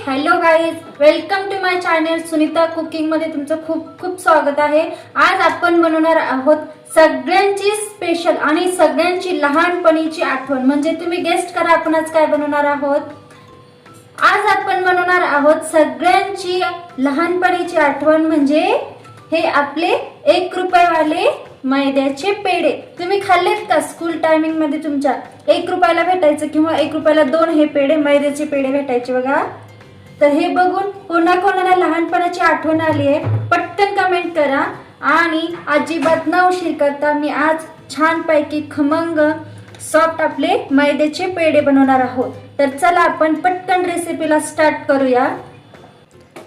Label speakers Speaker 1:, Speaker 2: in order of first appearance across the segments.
Speaker 1: Hello guys, welcome to my channel Sunita cooking मध्ये तुमचं खूप खूप स्वागत आहे। आज आपण बनवणार आहोत सगळ्यांची स्पेशल आणि सगळ्यांची लहानपणीची आठवण। म्हणजे तुम्ही गेस्ट करा आपण आज काय बनवणार आहोत। आज आपण बनवणार आहोत सगळ्यांची लहानपणीची आठवण, म्हणजे हे आपले 1 रुपयावाले मैद्याचे पेढे। तुम्ही खाल्लेत का स्कूल टायमिंग मध्ये? तुमच्या 1 रुपयाला भेटायचं किंवा 1 रुपयाला 2 हे पेढे, मैद्याचे पेढे भेटायचे बघा। तर हे बघून कोणाकोणाला लहानपणाची आठवण आली आहे पटकन कमेंट करा। आणि अजिबात न उशीर करता मी आज छानपैकी खमंग सॉफ्ट आपले मैद्याचे पेढे बनवणार आहोत। तर चला आपण पटकन रेसिपीला स्टार्ट करूया।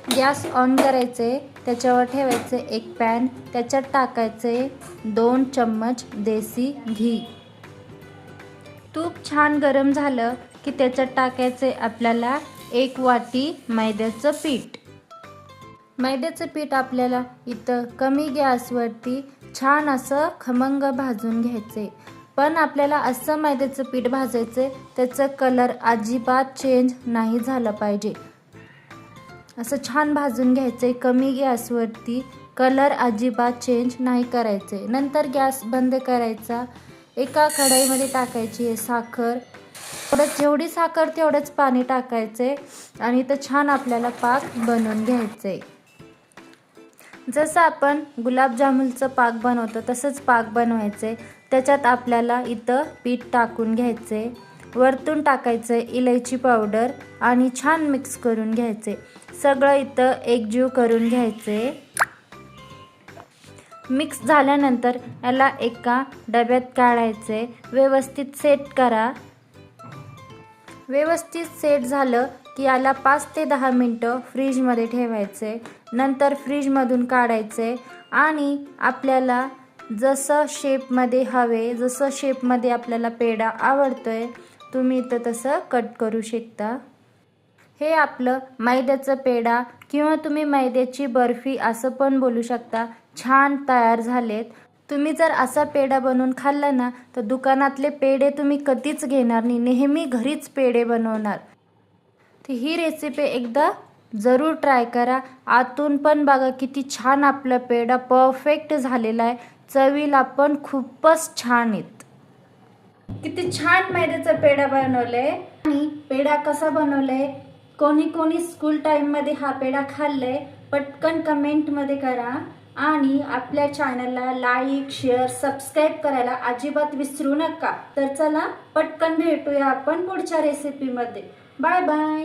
Speaker 1: गॅस ऑन करायचे, त्याच्यावर ठेवायचे एक पॅन, त्याच्यात टाकायचे 2 चम्मच देसी घी। तूप छान गरम झालं की त्याच्यात टाकायचे आपल्याला 1 वाटी मैद्याचं पीठ। मैद्याचं पीठ आपल्याला इथं कमी गॅसवरती छान असं खमंग भाजून घ्यायचे। पण आपल्याला असं मैद्याचं पीठ भाजायचे त्याचा कलर अजिबात चेंज नाही झाला पाहिजे। असं छान भाजून घ्यायचे कमी गॅसवरती, कलर अजिबात चेंज नाही करायचे। नंतर गॅस बंद करायचा। एका कढईमध्ये टाकायची साखर, जेवढी साखर तेवढंच पाणी टाकायचे आणि इथं छान आपल्याला पाक बनवून घ्यायचे। जसं आपण गुलाबजामुनचं पाक बनवतो तसंच पाक बनवायचे। त्याच्यात आपल्याला इथं पीठ टाकून घ्यायचे, वरतून टाकायचे इलायची पावडर आणि छान मिक्स करून घ्यायचे। सगळं इथं एकजीव करून घ्यायचे। मिक्स झाल्यानंतर याला एका डब्यात काढायचे, व्यवस्थित सेट करा। व्यवस्थित सेट झालं की याला 5 ते 10 मिनिटं फ्रीजमध्ये ठेवायचे। नंतर फ्रीजमधून काढायचे आणि आपल्याला जसं शेपमध्ये हवे, जसं शेपमध्ये आपल्याला पेढा आवडतोय तुम्ही इथं तसं कट करू शकता। हे आपलं मैद्याचं पेढा किंवा तुम्ही मैद्याची बर्फी असं पण बोलू शकता, छान तयार झालेत। तुम्ही जर असा पेढा बनवून खाल्ला ना तर दुकानातले पेढे तुम्ही कधीच घेणार नाही, नेहमी घरीच पेढे बनवणार। तर ही रेसिपी एकदा जरूर ट्राय करा। आतून पण बघा किती छान आपला पेढा परफेक्ट झालेला आहे, चवीला पण खूपच छान आहेत। किती छान मैद्याचा पेढा बनवलाय आणि पेढा कसा बनवलाय, कोणी कोणी स्कूल टाइम मध्ये हा पेढा खाल्लाय पटकन कमेंट मध्ये करा। आणि आपल्या चॅनलला लाईक, शेअर, सबस्क्राईब करायला अजिबात विसरू नका। तर चला पटकन भेटूया आपण पुढच्या रेसिपीमध्ये। Bye bye.